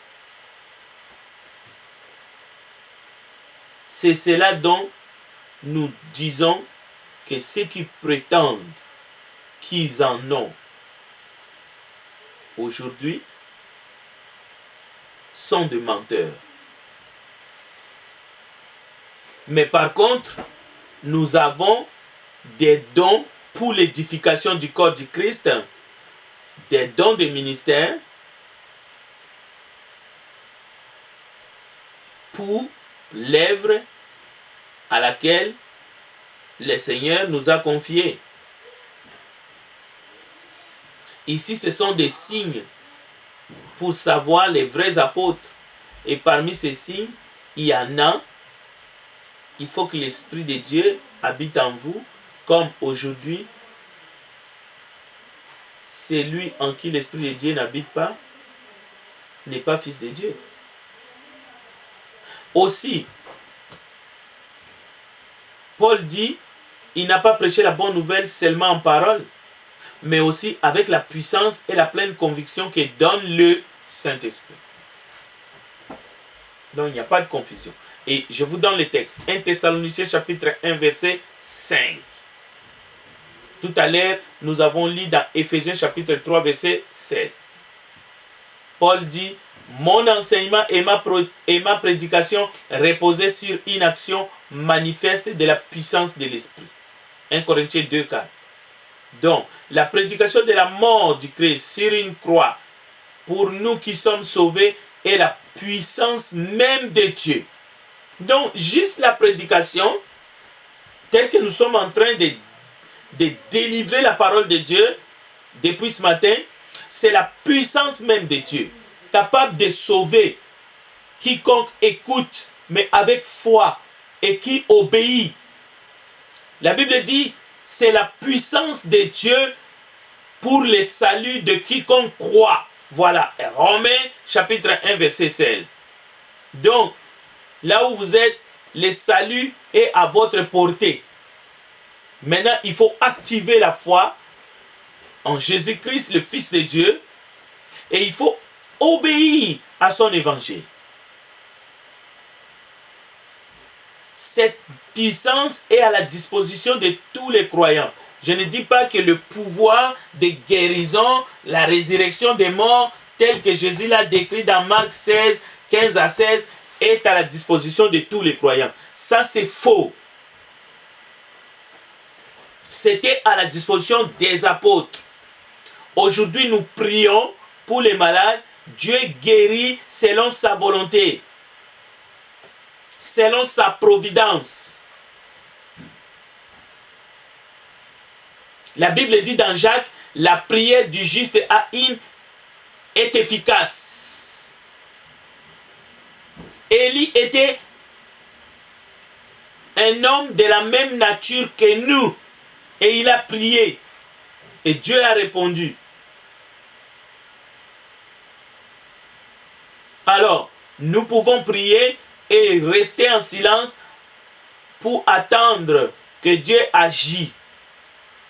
c'est cela dont nous disons que ceux qui prétendent qu'ils en ont aujourd'hui sont des menteurs. Mais par contre, nous avons des dons pour l'édification du corps du Christ, des dons de ministère pour l'œuvre à laquelle le Seigneur nous a confiés. Ici, ce sont des signes pour savoir les vrais apôtres. Et parmi ces signes, il y en a. Il faut que l'Esprit de Dieu habite en vous, comme aujourd'hui, celui en qui l'Esprit de Dieu n'habite pas n'est pas fils de Dieu. Aussi, Paul dit, il n'a pas prêché la bonne nouvelle seulement en parole, mais aussi avec la puissance et la pleine conviction que donne le Saint-Esprit. Donc il n'y a pas de confusion. Et je vous donne le texte. 1 Thessaloniciens chapitre 1 verset 5. Tout à l'heure, nous avons lu dans Éphésiens chapitre 3 verset 7. Paul dit, mon enseignement et ma prédication reposaient sur une action manifeste de la puissance de l'Esprit. 1 Corinthiens 2, 4. Donc, la prédication de la mort du Christ sur une croix, pour nous qui sommes sauvés, est la puissance même de Dieu. Donc, juste la prédication, telle que nous sommes en train de délivrer la parole de Dieu depuis ce matin, c'est la puissance même de Dieu, capable de sauver quiconque écoute, mais avec foi et qui obéit. La Bible dit, c'est la puissance de Dieu pour le salut de quiconque croit. Voilà, Romains chapitre 1 verset 16. Donc, là où vous êtes, le salut est à votre portée. Maintenant, il faut activer la foi en Jésus-Christ, le Fils de Dieu, et il faut obéir à son évangile. Cette puissance est à la disposition de tous les croyants. Je ne dis pas que le pouvoir de guérison, la résurrection des morts, tel que Jésus l'a décrit dans Marc 16, 15 à 16, est à la disposition de tous les croyants. Ça, c'est faux. C'était à la disposition des apôtres. Aujourd'hui, nous prions pour les malades. Dieu guérit selon sa volonté, selon sa providence. La Bible dit dans Jacques, la prière du juste est efficace. Élie était un homme de la même nature que nous. Et il a prié. Et Dieu a répondu. Alors, nous pouvons prier et rester en silence pour attendre que Dieu agisse.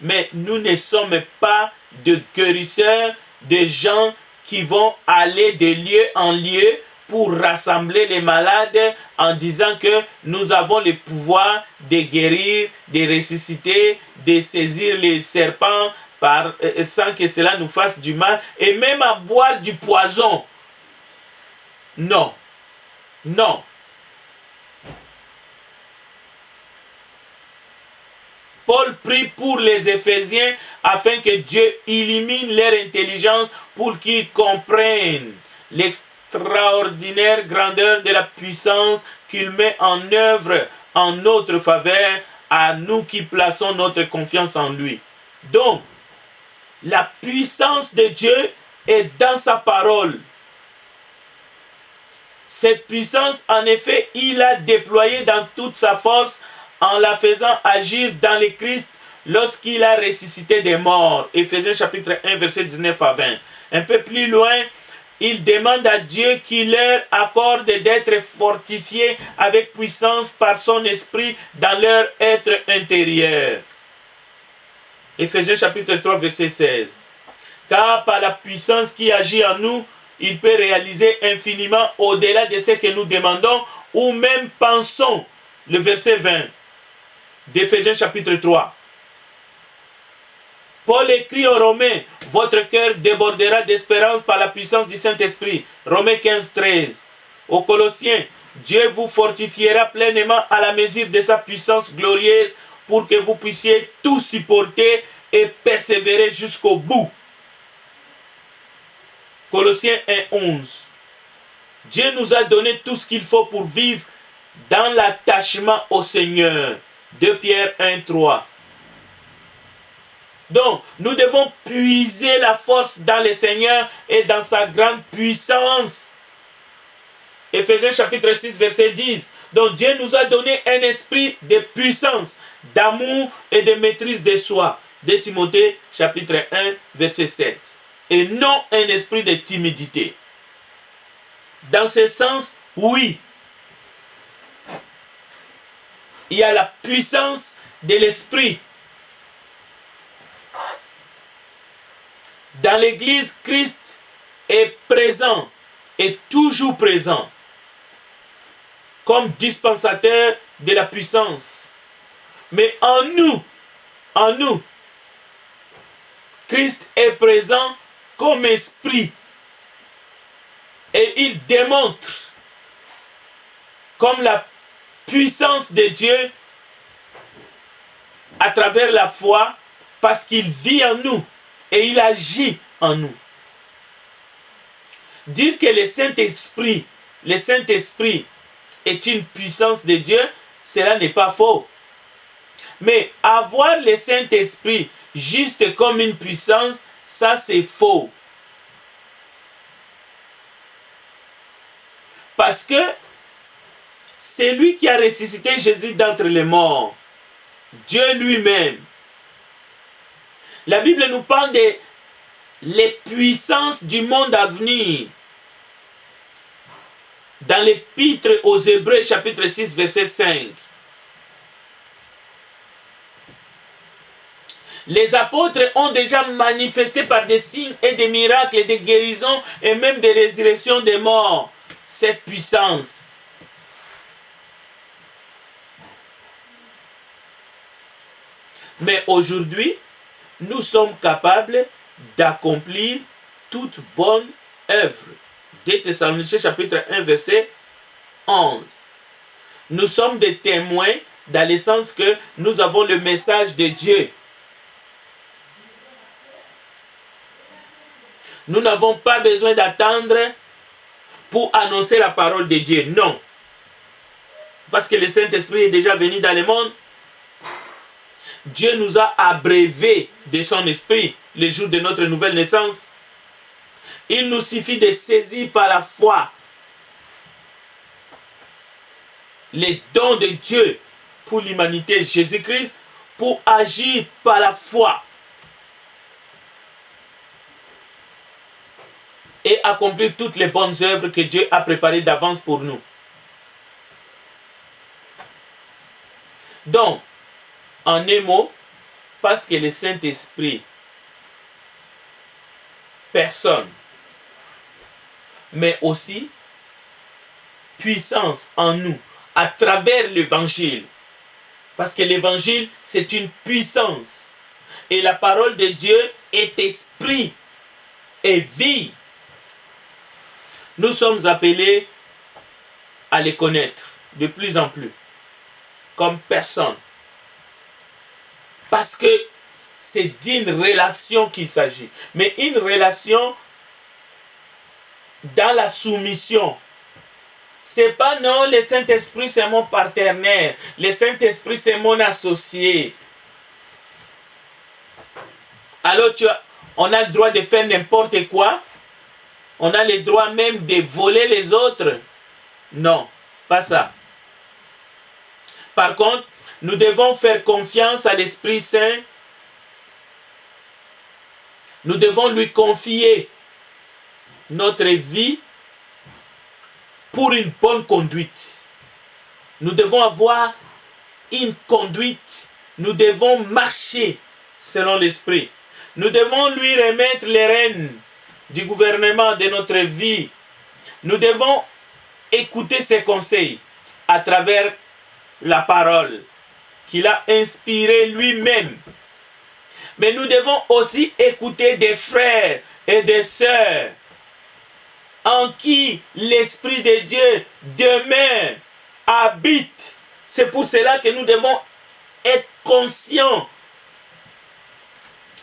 Mais nous ne sommes pas de guérisseurs, de gens qui vont aller de lieu en lieu pour rassembler les malades en disant que nous avons le pouvoir de guérir, de ressusciter, de saisir les serpents sans que cela nous fasse du mal et même à boire du poison. Non. Non. Paul prie pour les Éphésiens afin que Dieu illumine leur intelligence pour qu'ils comprennent l'extraordinaire grandeur de la puissance qu'il met en œuvre en notre faveur à nous qui plaçons notre confiance en lui. Donc, la puissance de Dieu est dans sa parole. Cette puissance, en effet, il l'a déployée dans toute sa force en la faisant agir dans le Christ lorsqu'il a ressuscité des morts. Éphésiens chapitre 1, verset 19 à 20. Un peu plus loin, il demande à Dieu qu'il leur accorde d'être fortifiés avec puissance par son esprit dans leur être intérieur. Éphésiens chapitre 3, verset 16. Car par la puissance qui agit en nous, il peut réaliser infiniment au-delà de ce que nous demandons ou même pensons. Le verset 20 d'Éphésiens chapitre 3. Paul écrit aux Romains, votre cœur débordera d'espérance par la puissance du Saint-Esprit. Romains 15, 13. Aux Colossiens, Dieu vous fortifiera pleinement à la mesure de sa puissance glorieuse pour que vous puissiez tout supporter et persévérer jusqu'au bout. Colossiens 1, 11. Dieu nous a donné tout ce qu'il faut pour vivre dans l'attachement au Seigneur. 2 Pierre 1, 3. Donc, nous devons puiser la force dans le Seigneur et dans sa grande puissance. Éphésiens chapitre 6, verset 10. Donc, Dieu nous a donné un esprit de puissance, d'amour et de maîtrise de soi. 2 Timothée chapitre 1, verset 7. Et non un esprit de timidité. Dans ce sens, oui, il y a la puissance de l'esprit. Dans l'Église, Christ est présent, est toujours présent, comme dispensateur de la puissance. Mais en nous, Christ est présent comme esprit. Et il démontre comme la puissance de Dieu à travers la foi parce qu'il vit en nous et il agit en nous. Dire que le Saint-Esprit est une puissance de Dieu, cela n'est pas faux. Mais avoir le Saint-Esprit juste comme une puissance, ça c'est faux. Parce que c'est lui qui a ressuscité Jésus d'entre les morts. Dieu lui-même. La Bible nous parle de les puissances du monde à venir. Dans l'Épître aux Hébreux, chapitre 6, verset 5. Les apôtres ont déjà manifesté par des signes et des miracles et des guérisons et même des résurrections des morts cette puissance. Mais aujourd'hui, nous sommes capables d'accomplir toute bonne œuvre. 2 Thessaloniciens chapitre 1 verset 11. Nous sommes des témoins dans le sens que nous avons le message de Dieu. Nous n'avons pas besoin d'attendre pour annoncer la parole de Dieu. Non. Parce que le Saint-Esprit est déjà venu dans le monde. Dieu nous a abreuvés de son esprit le jour de notre nouvelle naissance. Il nous suffit de saisir par la foi les dons de Dieu pour l'humanité, Jésus-Christ, pour agir par la foi et accomplir toutes les bonnes œuvres que Dieu a préparées d'avance pour nous. Donc, en un mot, parce que le Saint-Esprit, personne, mais aussi puissance en nous, à travers l'évangile. Parce que l'évangile, c'est une puissance. Et la parole de Dieu est esprit et vie. Nous sommes appelés à les connaître de plus en plus, comme personne. Parce que c'est d'une relation qu'il s'agit. Mais une relation dans la soumission. C'est pas non, le Saint-Esprit c'est mon partenaire. Le Saint-Esprit c'est mon associé. Alors on a le droit de faire n'importe quoi. On a le droit même de voler les autres. Non, pas ça. Par contre, nous devons faire confiance à l'Esprit Saint. Nous devons lui confier notre vie pour une bonne conduite. Nous devons avoir une conduite. Nous devons marcher selon l'Esprit. Nous devons lui remettre les rênes du gouvernement de notre vie. Nous devons écouter ses conseils à travers la parole qu'il a inspirée lui-même. Mais nous devons aussi écouter des frères et des sœurs en qui l'Esprit de Dieu demeure, habite. C'est pour cela que nous devons être conscients.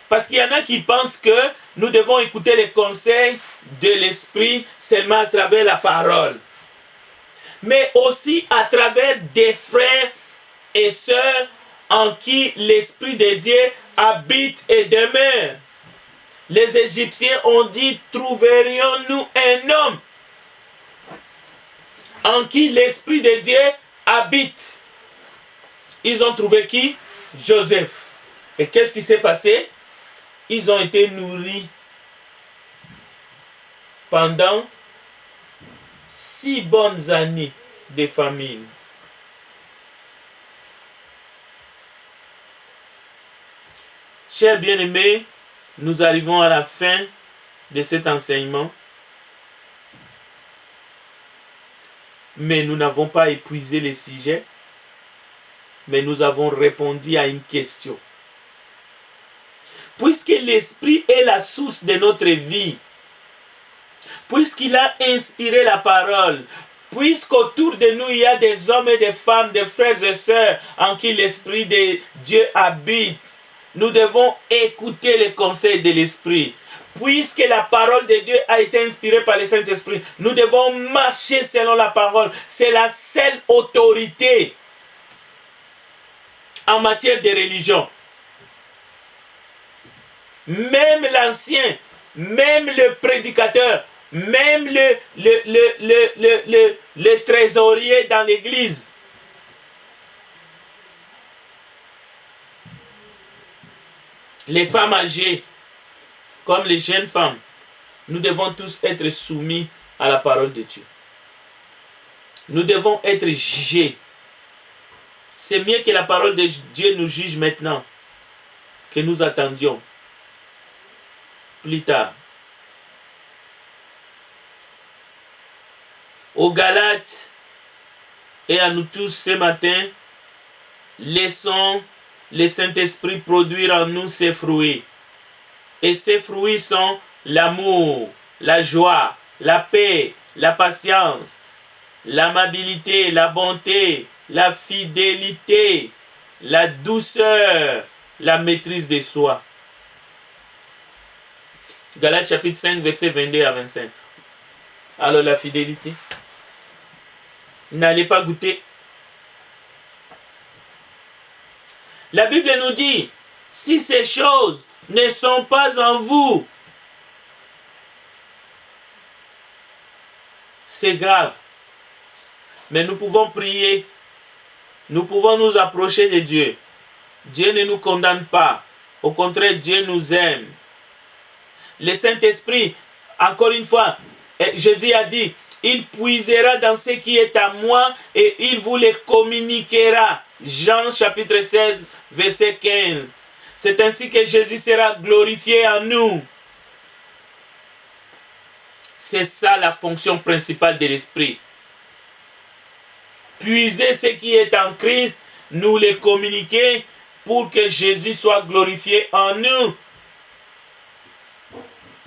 Parce qu'il y en a qui pensent que nous devons écouter les conseils de l'Esprit seulement à travers la parole. Mais aussi à travers des frères et sœurs en qui l'Esprit de Dieu habite et demeure. Les Égyptiens ont dit, trouverions-nous un homme en qui l'Esprit de Dieu habite? Ils ont trouvé qui? Joseph. Et qu'est-ce qui s'est passé? Ils ont été nourris pendant 6 bonnes années de famine. Chers bien-aimés, nous arrivons à la fin de cet enseignement. Mais nous n'avons pas épuisé le sujet. Mais nous avons répondu à une question. Puisque l'Esprit est la source de notre vie, puisqu'il a inspiré la parole, puisqu'autour de nous il y a des hommes et des femmes, des frères et sœurs en qui l'Esprit de Dieu habite, nous devons écouter les conseils de l'Esprit. Puisque la parole de Dieu a été inspirée par le Saint-Esprit, nous devons marcher selon la parole. C'est la seule autorité en matière de religion. Même l'ancien, même le prédicateur, même le trésorier dans l'église, les femmes âgées, comme les jeunes femmes, nous devons tous être soumis à la parole de Dieu. Nous devons être jugés. C'est mieux que la parole de Dieu nous juge maintenant, que nous attendions plus tard. Aux Galates et à nous tous ce matin, laissons le Saint-Esprit produire en nous ses fruits. Et ces fruits sont l'amour, la joie, la paix, la patience, l'amabilité, la bonté, la fidélité, la douceur, la maîtrise de soi. Galates chapitre 5, versets 22 à 25. Alors la fidélité. N'allez pas goûter. La Bible nous dit, si ces choses ne sont pas en vous, c'est grave. Mais nous pouvons prier, nous pouvons nous approcher de Dieu. Dieu ne nous condamne pas. Au contraire, Dieu nous aime. Le Saint-Esprit, encore une fois, Jésus a dit, il puisera dans ce qui est à moi et il vous les communiquera. Jean chapitre 16, verset 15. C'est ainsi que Jésus sera glorifié en nous. C'est ça la fonction principale de l'Esprit. Puiser ce qui est en Christ, nous les communiquer pour que Jésus soit glorifié en nous.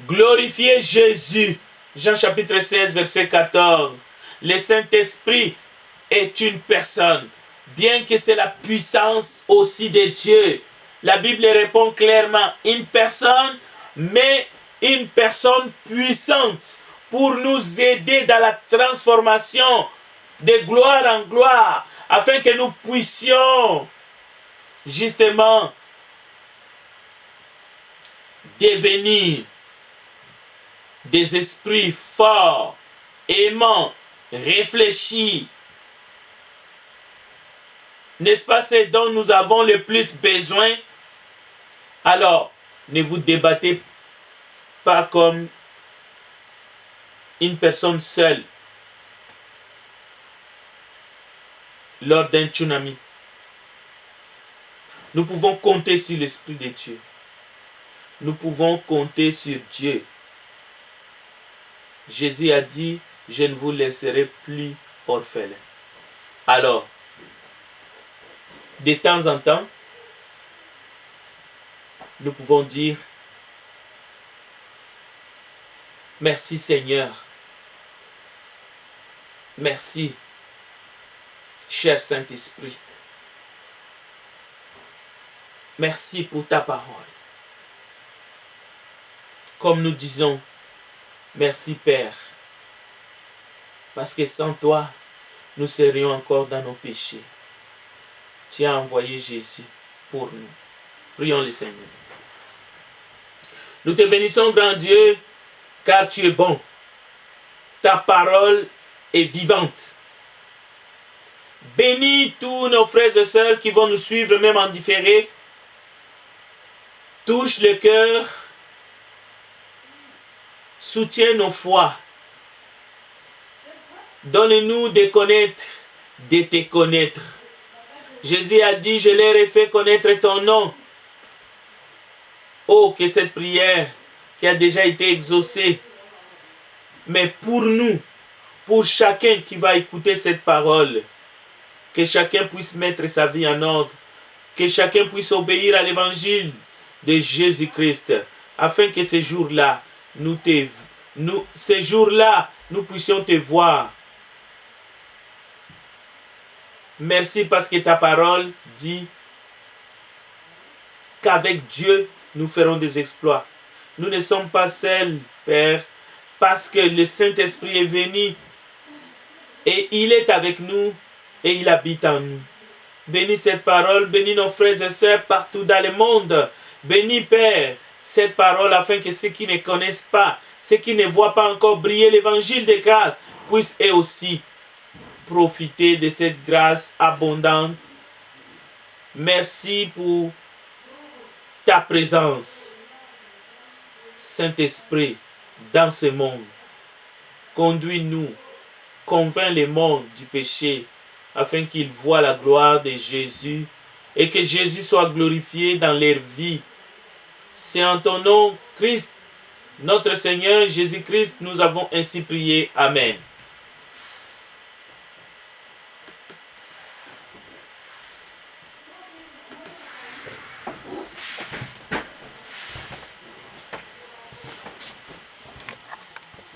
Glorifier Jésus. Jean chapitre 16, verset 14. Le Saint-Esprit est une personne, bien que c'est la puissance aussi de Dieu. La Bible répond clairement, une personne, mais une personne puissante pour nous aider dans la transformation de gloire en gloire, afin que nous puissions justement devenir des esprits forts, aimants, réfléchis. N'est-ce pas ce dont nous avons le plus besoin? Alors, ne vous débattez pas comme une personne seule lors d'un tsunami. Nous pouvons compter sur l'Esprit de Dieu. Nous pouvons compter sur Dieu. Jésus a dit, je ne vous laisserai plus orphelins. Alors, de temps en temps, nous pouvons dire, merci Seigneur. Merci, cher Saint-Esprit. Merci pour ta parole. Comme nous disons, merci Père, parce que sans toi, nous serions encore dans nos péchés. Tu as envoyé Jésus pour nous. Prions le Seigneur. Nous te bénissons, grand Dieu, car tu es bon. Ta parole est vivante. Bénis tous nos frères et sœurs qui vont nous suivre, même en différé. Touche le cœur. Soutiens nos foi. Donne-nous de connaître, de te connaître. Jésus a dit, je leur ai fait connaître ton nom. Oh, que cette prière qui a déjà été exaucée, mais pour nous, pour chacun qui va écouter cette parole, que chacun puisse mettre sa vie en ordre, que chacun puisse obéir à l'évangile de Jésus-Christ, afin que ces jours-là, nous puissions te voir. Merci parce que ta parole dit qu'avec Dieu, nous ferons des exploits. Nous ne sommes pas seuls, Père, parce que le Saint-Esprit est venu et il est avec nous et il habite en nous. Bénis cette parole, bénis nos frères et sœurs partout dans le monde. Bénis, Père, cette parole afin que ceux qui ne connaissent pas, ceux qui ne voient pas encore briller l'évangile de grâce, puissent eux aussi profiter de cette grâce abondante. Merci pour ta présence, Saint-Esprit, dans ce monde. Conduis-nous, convainc le monde du péché, afin qu'ils voient la gloire de Jésus et que Jésus soit glorifié dans leur vie. C'est en ton nom, Christ, notre Seigneur Jésus-Christ, nous avons ainsi prié. Amen.